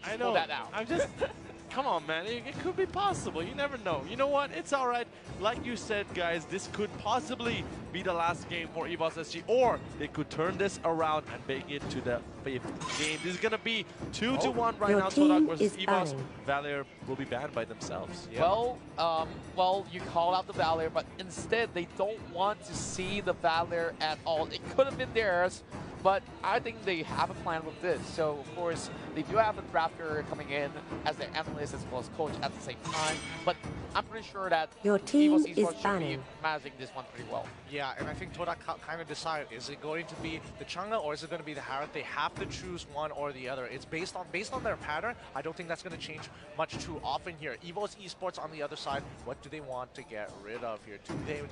I pull know. that out. I'm just. Come on, man. It could be possible. You never know. You know what? It's all right. Like you said, guys, this could possibly be the last game for EVOS SG, or they could turn this around and make it to the 5th game. This is going to be 2-1 right now. TODAK versus EVOS. Valier will be banned by themselves. Yeah. Well, you call out the Valier, but instead they don't want to see the Valier at all. It could have been theirs, but I think they have a plan with this. So, of course, they do have a drafter coming in as their analyst as well as coach at the same time. But I'm pretty sure that your team EVOS is Esports should banning. be managing this one pretty well. Yeah, and I think TODAK kind of decide, is it going to be the Chang'e or is it going to be the Harith? They have to choose one or the other. It's based on their pattern. I don't think that's going to change much too often here. EVOS Esports on the other side, what do they want to get rid of here?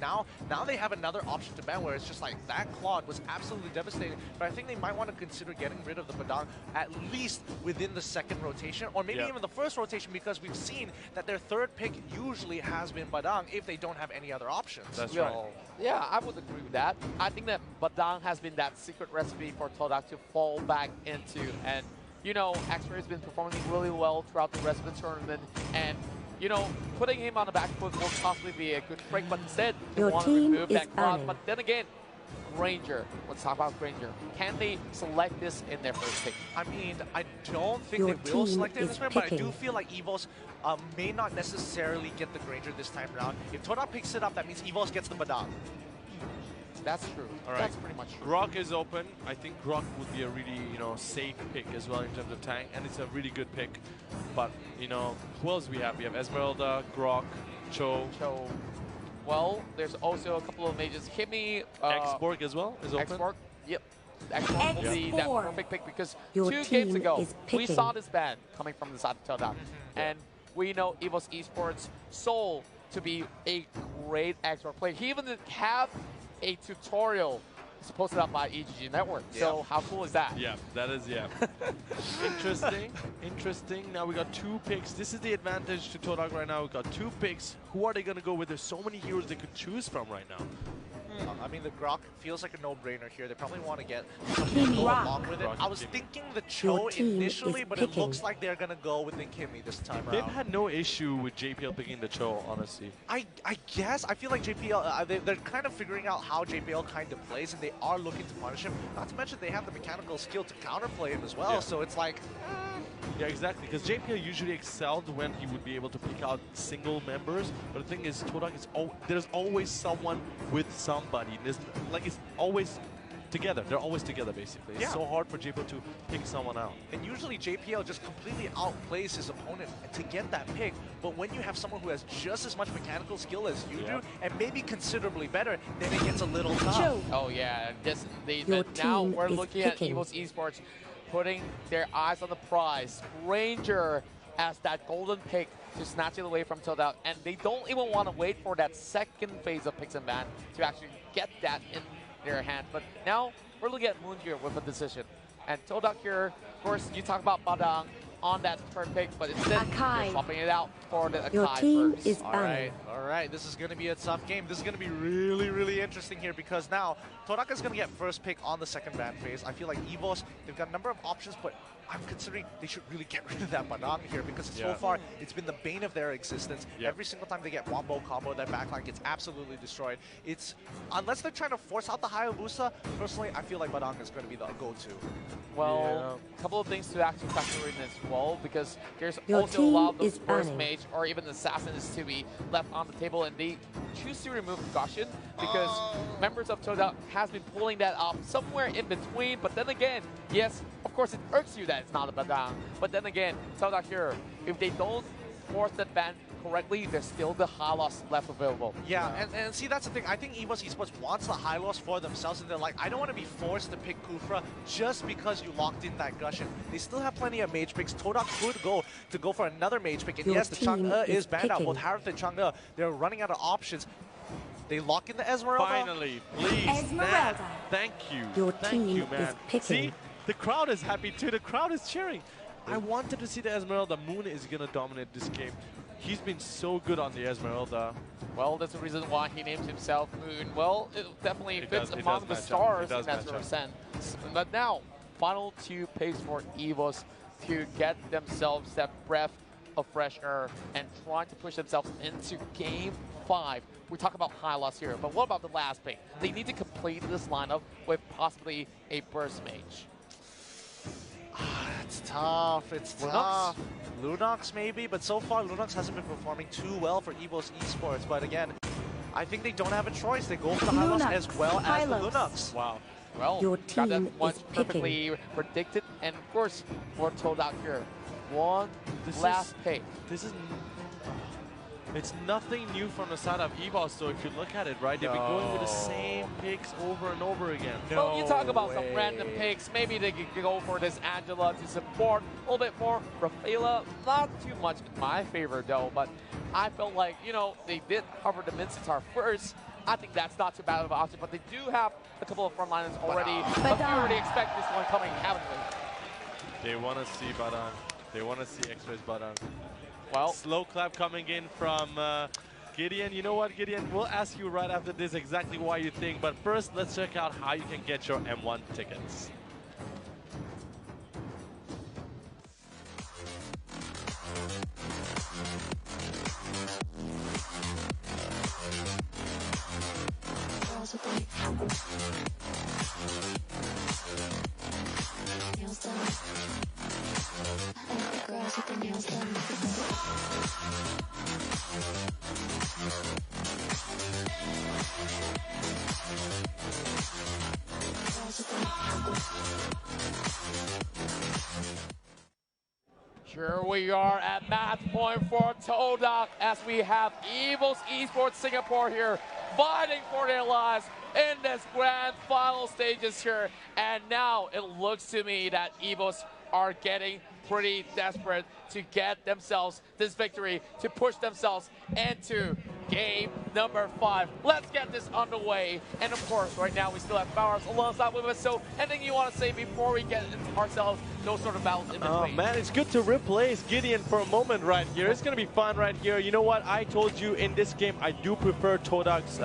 Now they have another option to ban where it's just like that Claude was absolutely devastating, but I think they might want to consider getting rid of the Badang at least within the 2nd rotation or maybe even the 1st rotation, because we've seen that their 3rd pick usually has been Badang if they don't have any other options. That's right. Yeah, I would agree with that. I think that Badang has been that secret recipe for TODAK to fall back into. And, you know, X-Ray has been performing really well throughout the rest of the tournament. And, you know, putting him on the back foot will possibly be a good trick, but instead, they want to remove that clause. But then again, Granger. Let's talk about Granger. Can they select this in their 1st pick? I mean, I don't think they will select it in this round, but I do feel like EVOS may not necessarily get the Granger this time around. If TODAK picks it up, that means EVOS gets the Badang. That's true. All right. That's pretty much true. Grok is open. I think Grok would be a really, safe pick as well in terms of tank, and it's a really good pick. But, who else we have? We have Esmeralda, Grok, Cho. Well, there's also a couple of mages. Kimmy. Xborg as well is open. Xborg, yep. Xborg will be that perfect pick because your 2 games ago, we saw this ban coming from the side of TODAK. And we know EVOS Esports sold to be a great Xborg player. He even have a tutorial posted up by EGG Network. So how cool is that? Yeah, that is, Interesting. Now we got 2 picks. This is the advantage to TODAK right now. We got 2 picks. Who are they going to go with? There's so many heroes they could choose from right now. I mean, the Grok feels like a no-brainer here. They probably want to get something to go along with it. I was thinking the Cho initially, but it looks like they're going to go with the Kimmy this time around. They've had no issue with JPL picking the Cho, honestly. I guess. I feel like JPL, they're kind of figuring out how JPL kind of plays, and they are looking to punish him. Not to mention they have the mechanical skill to counterplay him as well, so it's like... Yeah, exactly, because JPL usually excelled when he would be able to pick out single members, but the thing is, TODAK is there's always someone with somebody. It's always together. They're always together, basically. It's so hard for JPL to pick someone out. And usually JPL just completely outplays his opponent to get that pick, but when you have someone who has just as much mechanical skill as you do, and maybe considerably better, then it gets a little tough. Oh yeah, now we're looking at EVOS Esports putting their eyes on the prize. Granger as that golden pick to snatch it away from TODAK, and they don't even want to wait for that 2nd phase of picks and ban to actually get that in their hand. But now we're looking at Moon here with a decision. And TODAK here, of course, you talk about Badang on that 3rd pick, but instead you're swapping it out for the Akai first. All right, this is going to be a tough game. This is going to be really, really interesting here because now TODAK is going to get 1st pick on the 2nd ban phase. I feel like EVOS, they've got a number of options, but I'm considering they should really get rid of that Badang here because so far it's been the bane of their existence. Every single time they get Wombo combo, their backline gets absolutely destroyed. Unless they're trying to force out the Hayabusa, personally, I feel like Badang is going to be the go-to. Well, a couple of things to actually factor in as well, because there's also a lot of those burst mage or even assassins to be left on the table, and they choose to remove Gushin because members of TODAK has been pulling that off somewhere in between. But then again, yes, of course it irks you that it's not a Badang. But then again, TODAK here, if they don't force that ban correctly, there's still the Hylos left available. Yeah, and see, that's the thing. I think EVOS Esports wants the Hylos for themselves, and they're like, I don't want to be forced to pick Kufra just because you locked in that Gushin. They still have plenty of mage picks. TODAK could go for another mage pick, and yes, the Chang'e is banned out. Both Harith and Chang'e, they're running out of options. They lock in the Esmeralda. Finally, please, Esmeralda. Thank you. Thank you, man. See, the crowd is happy too. The crowd is cheering. I wanted to see the Esmeralda. Moon is going to dominate this game. He's been so good on the Esmeralda. Well, that's the reason why he named himself Moon. Well, it definitely fits among the stars in that sort of sense. But now, final 2 picks for EVOS to get themselves that breath of fresh air and trying to push themselves into Game 5. We talk about high loss here, but what about the last pick? They need to complete this lineup with possibly a burst mage. It's tough. It's tough. Lunox maybe, but so far Lunox hasn't been performing too well for EVOS Esports. But again, I think they don't have a choice. They go for the Hylos as well as the Lunox. Wow. Well, your got that team one is perfectly predicted, and of course, for TODAK here, one last pick. This is... It's nothing new from the side of EVOS, so if you look at it, right, they've been going with the same picks over and over again. Well, you talk about some random picks. Maybe they could go for this Angela to support a little bit more. Rafaela, not too much in my favor, though, but I felt like, you know, they did cover the Mincetar first. I think that's not too bad of an option, but they do have a couple of frontliners already. But we already expect this one coming, haven't we? They want to see Badan. They want to see X-Rays Badan. Well, slow clap coming in from Gideon. You know what, Gideon? We'll ask you right after this exactly why you think. But first, let's check out how you can get your M1 tickets. Here we are at match point for TODAK as we have EVOS Esports Singapore here fighting for their lives in this grand final stages here. And now it looks to me that EVOS are getting pretty desperate to get themselves this victory, to push themselves into game number 5. Let's get this underway. And of course, right now we still have Bowers alongside with us. So anything you want to say before we get into ourselves those sort of battles in between? Oh man, it's good to replace Gideon for a moment right here. It's going to be fun right here. You know what? I told you in this game, I do prefer TODAK's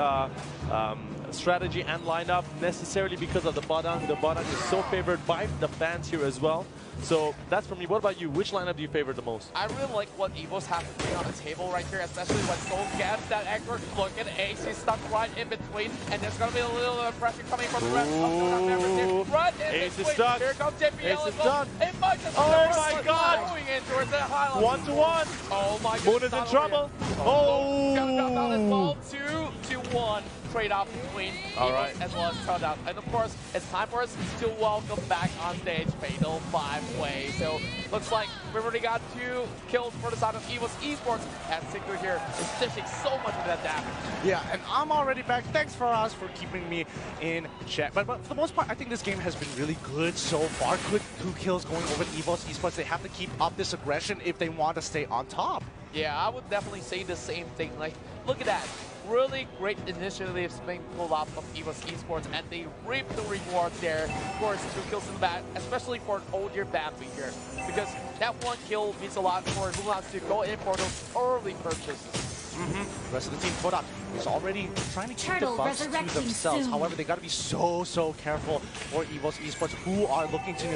strategy and lineup necessarily because of the Badang. The Badang is so favored by the fans here as well. So that's for me. What about you? Which lineup do you favor the most? I really like what EVOS have to bring on the table right here, especially when Soul gets that expert look at Ace. He's stuck right in between, and there's going to be a little bit of pressure coming from the rest of the members here. Right in Ace between. is stuck. Here comes JPL Ace is done. It might just Oh my God! Going in towards that highlight. 1-1. Oh my God! Moon is in trouble. Oh! Got to drop down as well. 2-1 trade-off between EVOS as well as TODAK. And of course, it's time for us to welcome back on stage Fatal 5-Way. So looks like we've already got 2 kills for the side of EVOS Esports as Sigrid here is dishing so much of that damage. Yeah, and I'm already back. Thanks for us for keeping me in check. But for the most part, I think this game has been really good so far. Good 2 kills going over to EVOS Esports. They have to keep up this aggression if they want to stay on top. Yeah, I would definitely say the same thing. Like, look at that. Really great initiatives being pulled off of EVOS Esports, and they reap the rewards there. Of course, 2 kills in the back, especially for an older Bambi here, because that 1 kill means a lot for Lunas to go in for those early purchases. The rest of the team, TODAK, is already trying to keep the buffs to themselves. However, they got to be so careful for EVOS Esports, who are looking to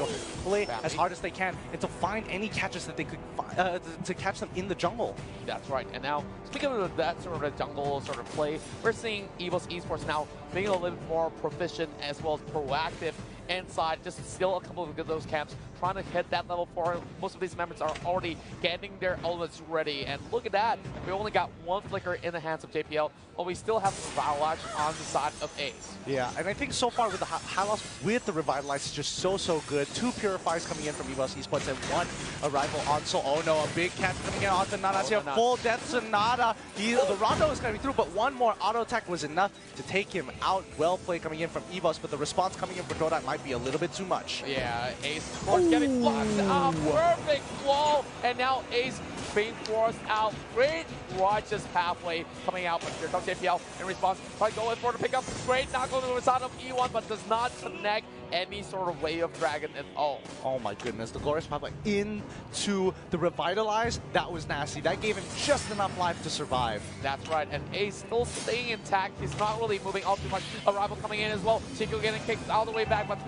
play as hard as they can and to find any catches that they could to catch them in the jungle. That's right. And now, speaking of that sort of jungle sort of play, we're seeing EVOS Esports now being a little bit more proficient as well as proactive inside, just still a couple of those camps, trying to hit that level 4. Most of these members are already getting their elements ready. And look at that. We only got 1 flicker in the hands of JPL, but we still have the Revitalize on the side of Ace. Yeah, and I think so far with the Hylos with the Revitalize is just so good. 2 Purifiers coming in from EVOS Esports and 1 arrival on Soul. Oh no, a big catch coming in onto Nana's here. Full death Sonata. The Rondo is coming through, but 1 more auto attack was enough to take him out. Well played coming in from EVOS, but the response coming in for TODAK might be a little bit too much. Yeah, Ace, of course, getting blocked out. Perfect wall, and now Ace being forced out. Great right just halfway coming out, but here comes JPL in response. Try going for the pickup. Great knock on the side of E1, but does not connect any sort of Way of Dragon at all. Oh my goodness, the Glorious Papa into the Revitalize. That was nasty. That gave him just enough life to survive. That's right, and Ace still staying intact. He's not really moving all too much. Arrival coming in as well. Chico getting kicked all the way back, but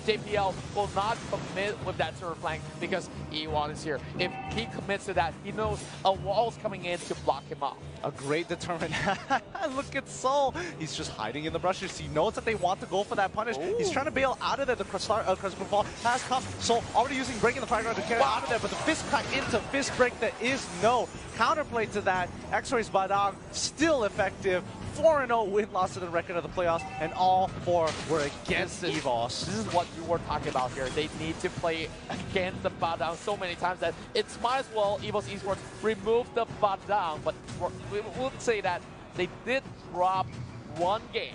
JPL will not commit with that server flank because E1 is here. If he commits to that, he knows a wall's coming in to block him off. A great determined. Look at Soul. He's just hiding in the brushes. He knows that they want to go for that punish. Ooh. He's trying to bail out of there. The Crystal Fall has come. Soul already using breaking the fireground to carry out of there, but the fist crack into fist break. There is no counterplay to that. X-Ray's Badang still effective. 4-0 win-loss to the record of the playoffs, and all four were against EVOS. This is what you were talking about here. They need to play against the Badang so many times that it's might as well EVOS Esports remove the Badang, but we would say that they did drop one game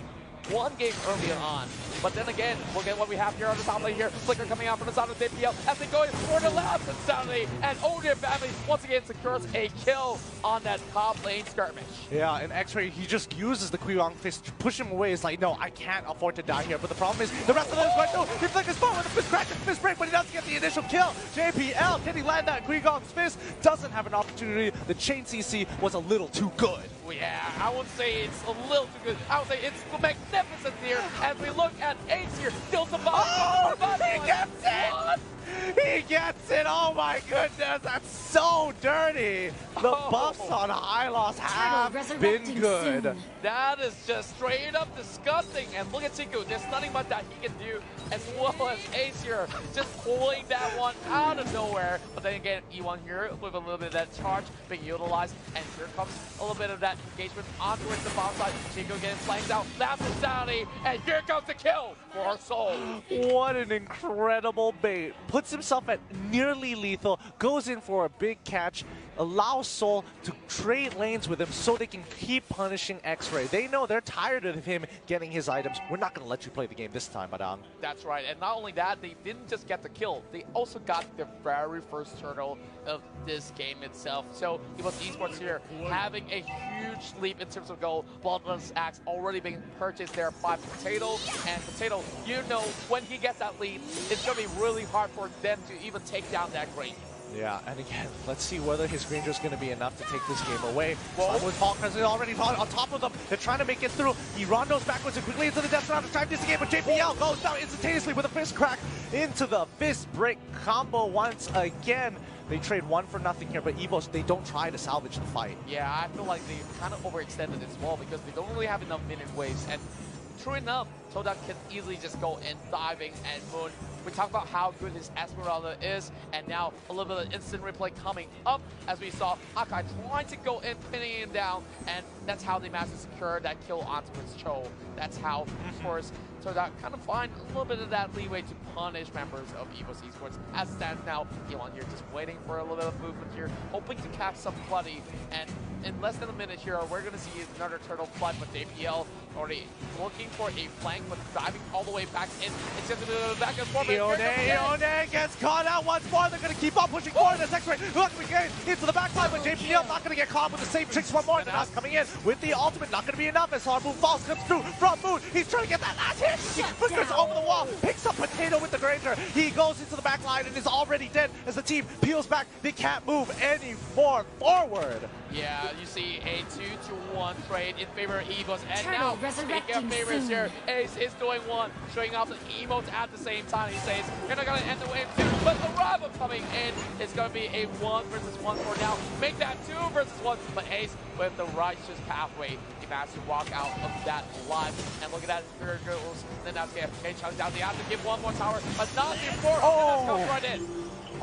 earlier on. But then again, look at what we have here on the top lane here. Flicker coming out from the side of JPL as they go for the last insanity. And Odin family once again secures a kill on that top lane skirmish. Yeah, and X-Ray, he just uses the Kuiwang fist to push him away. It's like, no, I can't afford to die here. But the problem is, the rest of them is going through. He flickers forward with the fist crack and fist break, but he doesn't get the initial kill. JPL, can he land that Kuiwang's fist? Doesn't have an opportunity. The chain CC was a little too good. Yeah, I would say it's a little too good. I would say it's magnificent here as we look at Ace here. Still to bottom. Oh, he gets it! What? He gets it! Oh my goodness, that's so dirty! The buffs on Hylos have been good. Soon. That is just straight up disgusting. And look at Siku, there's nothing but that he can do, as well as Ace here, just pulling that one out of nowhere. But then again, E1 here with a little bit of that charge being utilized, and here comes a little bit of that engagement on towards the bottom side. Chico getting flanked out, laps insanity, and here comes the kill for Soul. What an incredible bait. Puts himself at nearly lethal, goes in for a big catch, allows Soul to trade lanes with him so they can keep punishing X-Ray. They know they're tired of him getting his items. We're not going to let you play the game this time, Badang. That's right, and not only that, they didn't just get the kill, they also got their very first turtle of this game itself. So it was Esports here having a huge leap in terms of goal. Bloodless Axe already being purchased there by Potato, and Potato, you know, when he gets that lead, it's going to be really hard for them to even take down that Grain. Yeah, and again, let's see whether his Granger is going to be enough to take this game away. With Paul Crescent already on top of them. They're trying to make it through. He rondos backwards and quickly into the death round to try to disengage, but JPL goes down instantaneously with a fist crack into the fist break combo once again. They trade 1 for nothing here, but EVOS, they don't try to salvage the fight. Yeah, I feel like they kind of overextended as well because they don't really have enough minute waves. And true enough, TODAK can easily just go in diving and Moon. We talked about how good his Esmeralda is, and now a little bit of instant replay coming up as we saw Akai trying to go in, pinning him down, and that's how they managed to secure that kill onto his Cho. That's how, of course, TODAK kind of find a little bit of that leeway to punish members of EVOS Esports. As it stands now, Elon here just waiting for a little bit of movement here, hoping to catch somebody, and in less than a minute here, we're going to see another turtle flood, but JPL already looking for a flank, but diving all the way back in. It's just a back and forth. Ione gets caught out once more. They're going to keep on pushing forward. That's X-Ray looking again into the backside, but JPL not going to get caught with the same tricks one more. Nanas coming in with the ultimate. Not going to be enough as Hard Moon Falls comes through from Moon. He's trying to get that last hit. He flickers over the wall, picks up Potato with the Granger. He goes into the back line and is already dead as the team peels back. They can't move any more forward. Yeah, you see a 2-1 trade in favor of EVOS, and Turtle now speaking of favorites here, Ace is doing one, showing off the emotes at the same time. He says, you're not going to end the wave 2, but the rival coming in is going to be a 1 versus 1 for now. Make that 2 versus 1, but Ace with the righteous pathway, he managed to walk out of that alive. And look at that, here goes the Natsuki. Okay, chunks down, they have to give one more tower, but not before. Oh! Comes right in.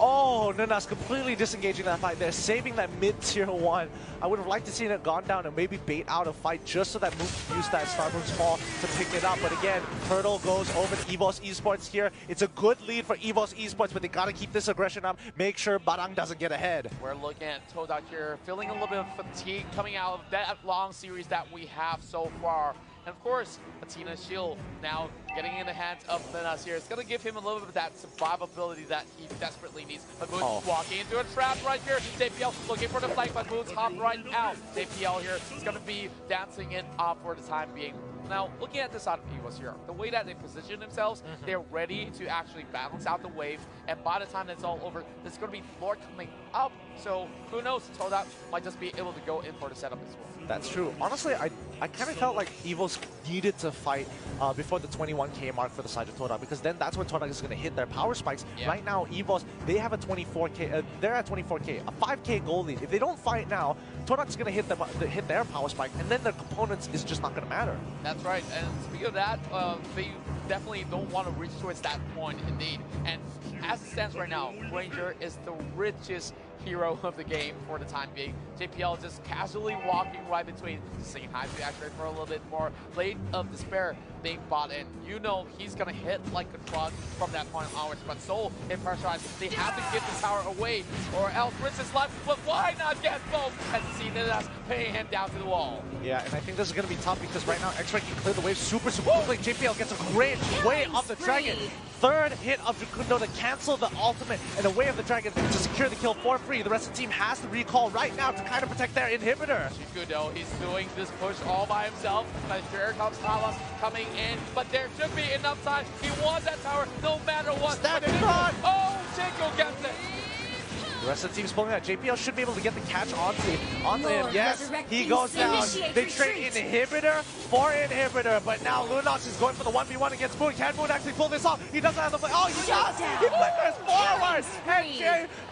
Oh, Nanas completely disengaging that fight there, saving that mid-tier 1. I would have liked to see it gone down and maybe bait out a fight just so that Moon can use that Starboard's Fall to pick it up. But again, Turtle goes over to EVOS Esports here. It's a good lead for EVOS Esports, but they got to keep this aggression up, make sure Badang doesn't get ahead. We're looking at TODAK here, feeling a little bit of fatigue coming out of that long series that we have so far. And of course, Atina's shield now getting in the hands of Nanas here. It's going to give him a little bit of that survivability that he desperately needs. But Moon's walking into a trap right here. JPL looking for the flank, but Moon's hopped right out. JPL here is going to be dancing it off for the time being. Now, looking at this side of EVOS here, the way that they position themselves, they're ready to actually balance out the wave, and by the time it's all over, there's going to be Lord coming up, so who knows, TODAK might just be able to go in for the setup as well. That's true. Honestly, I kind of felt like EVOS needed to fight before the 21k mark for the side of TODAK, because then that's when TODAK is going to hit their power spikes. Yeah. Right now, EVOS, they have a 24k, they're at 24k, a 5k goal lead. If they don't fight now, TODAK's going to hit their power spike, and then their components is just not going to matter. That's right, and speaking of that, they definitely don't want to reach towards that point indeed. And as it stands right now, Ranger is the richest hero of the game for the time being. JPL just casually walking right between, saying hi to X-Ray for a little bit more. Blade of Despair being bought in. You know he's gonna hit like a truck from that point onwards, but Soul in pressurized. They have to give this tower away or else risk his life, but why not get both? And see that's paying him down to the wall. Yeah, and I think this is gonna be tough because right now X-Ray can clear the wave super quickly. JPL gets a great way off the dragon. Third hit of Jukundo to cancel the ultimate and the way of the dragon to secure the kill for free. The rest of the team has to recall right now to kind of protect their inhibitor. Jukundo, he's doing this push all by himself, but here comes Talos coming in, but there should be enough time. He wants that tower no matter what. Stand in front! Oh, Chico gets it! The rest of the team's pulling out. JPL should be able to get the catch onto him. Yes, he goes down. They trade inhibitor for inhibitor, but now Lunox is going for the 1v1 against Moon. Can Moon actually pull this off? He doesn't have the... Oh, he does! He flickers forward!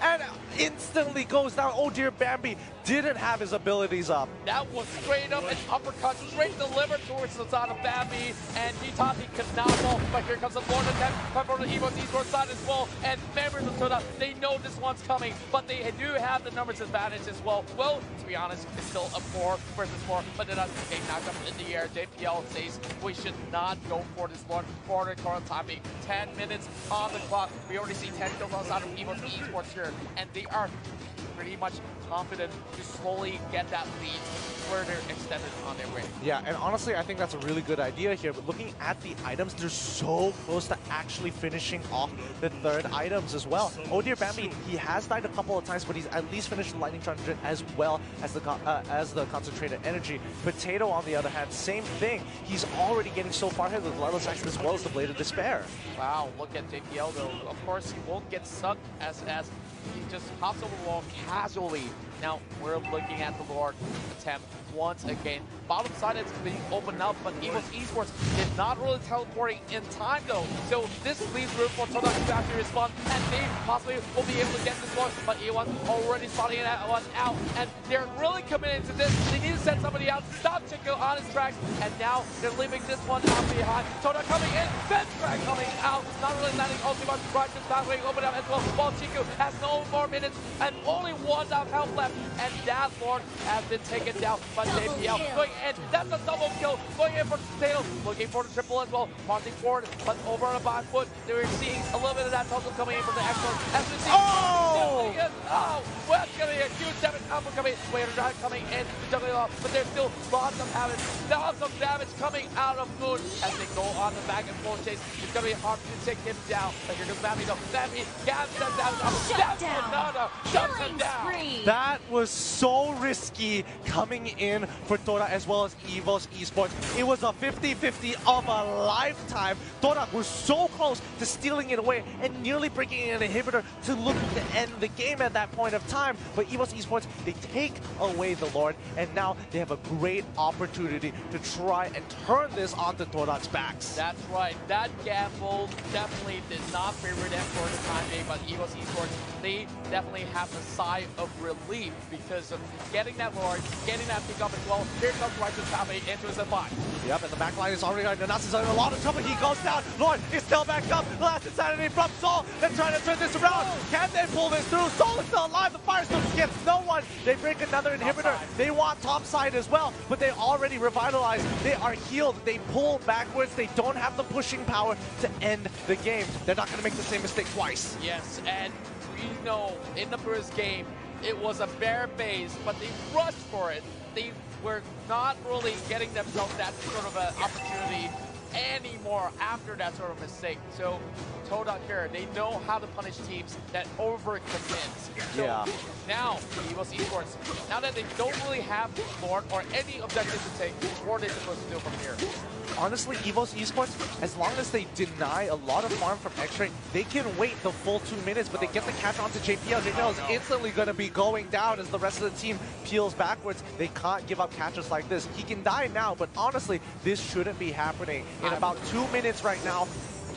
And instantly goes down. Oh dear, Bambi didn't have his abilities up. That was straight up an uppercut, straight delivered towards the side of Bambi, and he thought he could not fall, but here comes the Lord attempt, come from the EVOS esports side as well, and members of TODAK, they know this one's coming, but they do have the numbers advantage as well. Well, to be honest, it's still a 4 versus 4, but they're not getting knocked up in the air. JPL says we should not go for this Lord for the current timing. 10 minutes on the clock. We already see 10 kills outside of EVOS esports here, and they are pretty much confident to slowly get that lead further extended on their way. Yeah, and honestly, I think that's a really good idea here. But looking at the items, they're so close to actually finishing off the third items as well. Oh dear, Bambi, he has died a couple of times, but he's at least finished the Lightning Charger as well as the concentrated energy. Potato, on the other hand, same thing. He's already getting so far ahead with the Level's Action as well as the Blade of Despair. Wow, look at JPL though. Of course, he won't get sucked as he just hops over the wall casually. Now we're looking at the Lord attempt once again. Bottom side is being opened up, but EVOS esports did not really teleporting in time though. So this leaves room for TODAK to actually respond, and they possibly will be able to get this one, but E1 already spotting that one out, and they're really committed to this. They need to send somebody out, stop Chico on his tracks, and now they're leaving this one out behind. TODAK coming in, Benstrag coming out, not really landing ultimate, right to pathway open up as well, while Chico has no more minutes and only 1 down health left, and that Lord has been taken down by JPL. Going in, that's a double kill, going in for Potato, looking for the triple as well, marching forward, but over on the back foot, they were seeing a little bit of that tussle coming in from the X-Force. As we see, well, it's going to be a huge damage output coming in, Wader Drive coming in, juggling off, but there's still lots of damage coming out of Moon as they go on the back and forth chase. It's going to be hard to take him down, but here comes Bambi though. Bambi gets that damage up, that's another, shuts him down. That was so risky coming in for TODAK as well as EVOS esports. It was a 50-50 of a lifetime. TODAK was so close to stealing it away and nearly breaking an inhibitor to look to end the game at that point of time. But EVOS esports, they take away the Lord, and now they have a great opportunity to try and turn this onto TODAK's backs. That's right. That gamble definitely did not favor them for the time being, but EVOS esports, they definitely have a sigh of relief because of getting that Lord, getting that pick up as well. Here comes Righteous Family into his fight. Yep, and the back line is already on. Nanas is in a lot of trouble. He goes down. Lord is still back up. Last insanity from Soul. They're trying to turn this around. Can they pull this through? Soul is still alive. The Firestone gets no one. They break another inhibitor. They want top side as well, but they already revitalized. They are healed. They pull backwards. They don't have the pushing power to end the game. They're not going to make the same mistake twice. Yes, and we know in the first game, it was a bare base, but they rushed for it. They were not really getting themselves that sort of an opportunity anymore after that sort of mistake. So TODAK here, they know how to punish teams that overcommit. So now, EVOS Esports, now that they don't really have Lord or any objective to take, what are they supposed to do from here? Honestly, EVOS Esports, as long as they deny a lot of farm from X-Ray, they can wait the full 2 minutes, but they get the catch onto JPL. JPL is instantly going to be going down as the rest of the team peels backwards. They can't give up catches like this. He can die now, but honestly, this shouldn't be happening. In about 2 minutes right now,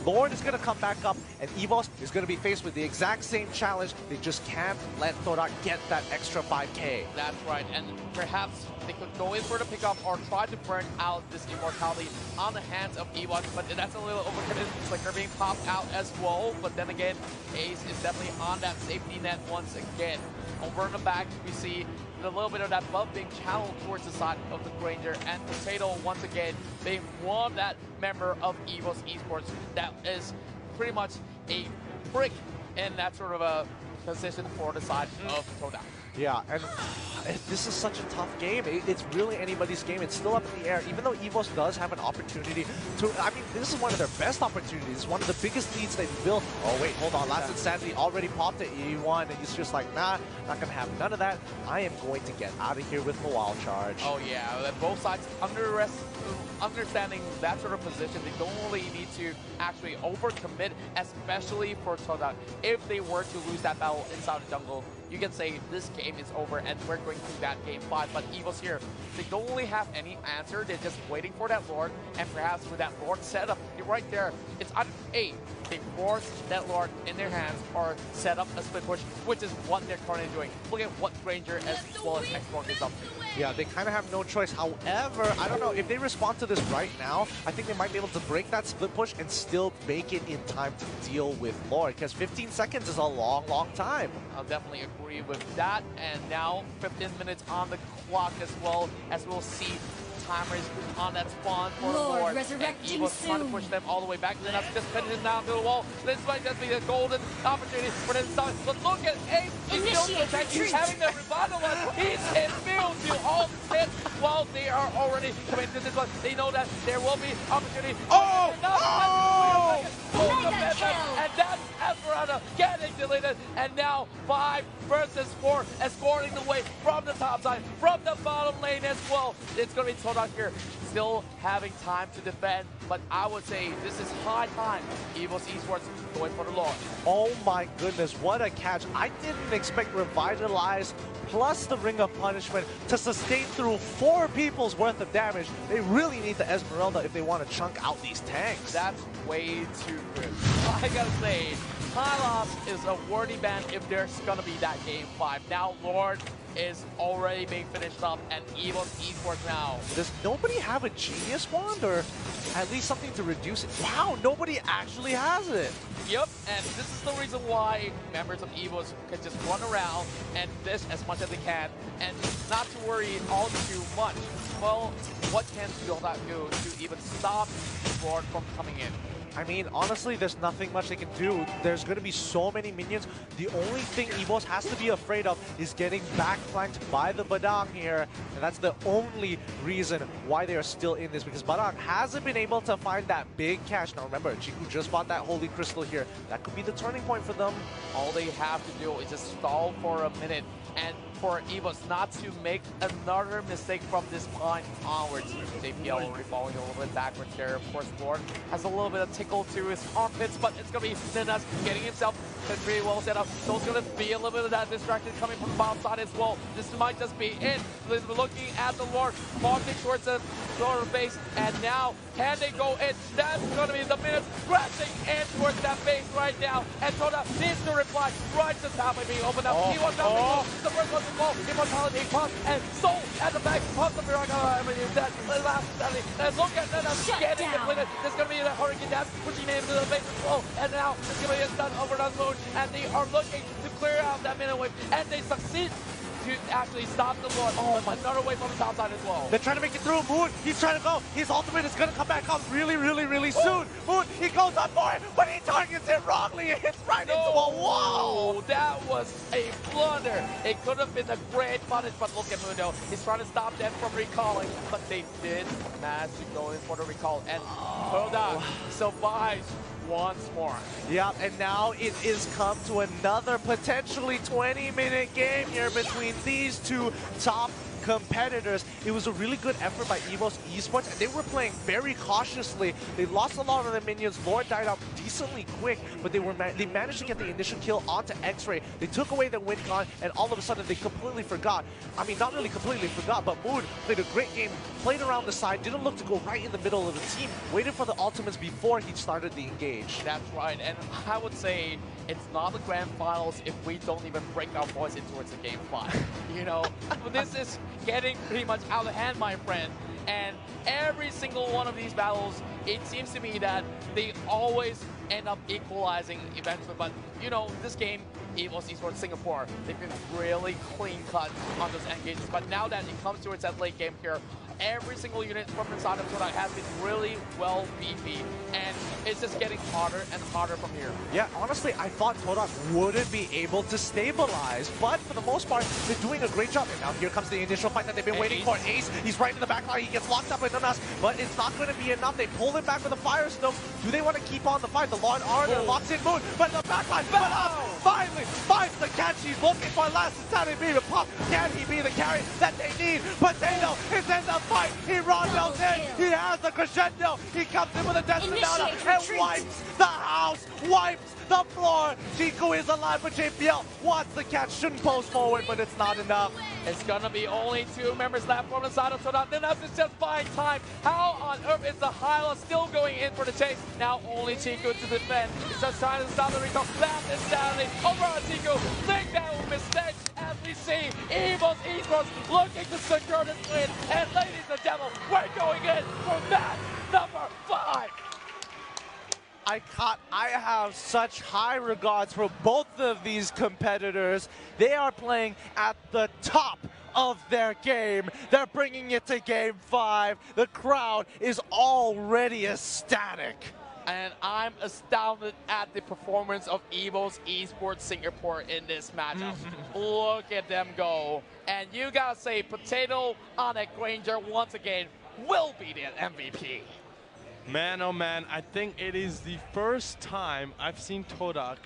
Lord is going to come back up, and EVOS is going to be faced with the exact same challenge. They just can't let TODAK get that extra 5K. That's right, and perhaps they could go in for the pickup or try to burn out this immortality on the hands of EVOS, but that's a little overcommitted. Flicker being popped out as well, but then again, Ace is definitely on that safety net once again. Over in the back, we see a little bit of that buff being channeled towards the side of the Granger, and Potato once again being one of that member of EVOS Esports that is pretty much a brick in that sort of a position for the side of TODAK. Yeah, and this is such a tough game. It's really anybody's game. It's still up in the air, even though EVOS does have an opportunity to, I mean, this is one of their best opportunities, one of the biggest leads they've built. Oh wait, hold on, Last Insanity already popped at E1, and he's just like, nah, not gonna have none of that. I am going to get out of here with the wild charge. Oh yeah, both sides understanding that sort of position, they don't really need to actually overcommit, especially for TODAK. If they were to lose that battle inside the jungle, you can say this game is over and we're going to that game 5. But EVOS here, they don't really have any answer. They're just waiting for that Lord, and perhaps with that Lord setup, right there, it's either A, they force that Lord in their hands or set up a split push, which is what they're currently doing. Look at what Granger as well as X4 is up to. Yeah, they kind of have no choice. However, I don't know, if they respond to this right now, I think they might be able to break that split push and still make it in time to deal with Lord, because 15 seconds is a long, long time. I'll definitely agree with that, and now 15 minutes on the clock as well, as we'll see timers on that spawn for Lord. And EVOS trying to push them all the way back, and then that's just pinning him down to the wall. This might just be a golden opportunity for them to start. But look at Ace, he's still protecting, he's having the revitalize. He's immune to all the hits while they are already committed to this one. They know that there will be opportunity. Oh! And that's Esperanza getting deleted, and now 5 versus 4, escorting the way from the top side, from the bottom lane as well. It's going to be TODAK here, still having time to defend, but I would say this is high time. EVOS Esports going for the Lord. Oh my goodness, what a catch. I didn't expect Revitalize plus the Ring of Punishment to sustain through 4 people's worth of damage. They really need the Esmeralda if they want to chunk out these tanks. That's way too good. I gotta say, Tylos is a worthy ban if there's gonna be that game 5. Now Lord is already being finished up, and EVOS Esports now. Does nobody have a Genius Wand, or at least something to reduce it? Wow, nobody actually has it. Yep, and this is the reason why members of EVOS can just run around and dish as much as they can, and not to worry all too much. Well, what can TODAK do to even stop Lord from coming in? I mean, honestly, there's nothing much they can do. There's going to be so many minions. The only thing EVOS has to be afraid of is getting backflanked by the Badang here. And that's the only reason why they are still in this, because Badang hasn't been able to find that big cash. Now remember, Chiku just bought that Holy Crystal here. That could be the turning point for them. All they have to do is just stall for a minute, and for EVOS not to make another mistake from this point onwards. JPL already falling a little bit backwards there. Of course, Lord has a little bit of tickle to his armpits, but it's going to be Ninas getting himself pretty well set up. So it's going to be a little bit of that distraction coming from the bottom side as well. This might just be it. Looking at the Lord, walking towards the lower base, and now can they go in? That's going to be the minutes crashing in towards that base right now. And TODAK needs to reply right to the top of being opened up. He was not the first one to fall. Immortality pump, and Soul at the back. Pump the Miracle. That last rally. And look at that. Getting depleted. There's going to be a Hurricane Dash pushing him into the base as well. And now it's going to be a stun over on Moon. And they are looking to clear out that minute wave. And they succeed to actually stop the Lord. Oh, another wave from the top side as well. They're trying to make it through. Moon, he's trying to go. His ultimate is going to come back up really, really, really soon. Moon, he goes up for it, but he targets it wrongly. It hits right into a wall. That was a blunder. It could have been a great punish, but look at Mundo. He's trying to stop them from recalling, but they did manage to go in for the recall. And TODAK survives once more. Yep, and now it is come to another potentially 20-minute game here between these two top competitors. It was a really good effort by EVOS Esports, and they were playing very cautiously. They lost a lot of their minions. Lord died out decently quick, but they managed to get the initial kill onto X-Ray. They took away their win con, and all of a sudden they completely forgot. I mean, not really completely forgot, but Moon played a great game, played around the side, didn't look to go right in the middle of the team, waited for the ultimates before he started the engage. That's right, and I would say it's not the grand finals if we don't even break our voice in towards the game 5. You know, this is getting pretty much out of hand, my friend. And every single one of these battles, it seems to me that they always end up equalizing eventually. But, you know, this game, EVOS Esports Singapore, they've been really clean cut on those engages. But now that it comes towards that late game here, every single unit from inside of TODAK has been really well beefy, and it's just getting harder and harder from here. Yeah, honestly, I thought TODAK wouldn't be able to stabilize, but for the most part, they're doing a great job. And now here comes the initial fight that they've been waiting for. Ace, he's right in the back line, he gets locked up with the mask, but it's not going to be enough. They pull him back with a Fire Snow. Do they want to keep on the fight? The Lord Arthur locks in Moon, but the back line, finally finds the catch. He's looking for last Saturday beam to pop. Can he be the carry that they need? Potato is in the fight. He rondos in. He has the crescendo. He comes in with a Desperado and wipes the house, wipes the floor. Chico is alive, but JPL wants the catch. Shouldn't post forward, but it's not enough. It's gonna be only 2 members left from the side of TODAK. Then that's just buying time. How on earth is the Hyla still going in for the chase? Now only Chico to defend. It's just trying to stop the recall. That is Stanley over on Chico. Think that was a mistake as we see EVOS Esports looking to secure this win. And ladies and gentlemen, we're going in for match number 5. I have such high regards for both of these competitors. They are playing at the top of their game. They're bringing it to game 5. The crowd is already ecstatic. And I'm astounded at the performance of EVOS Esports Singapore in this matchup. Look at them go. And you gotta say, Potato Onyx Granger once again will be the MVP. Man, oh man, I think it is the first time I've seen TODAK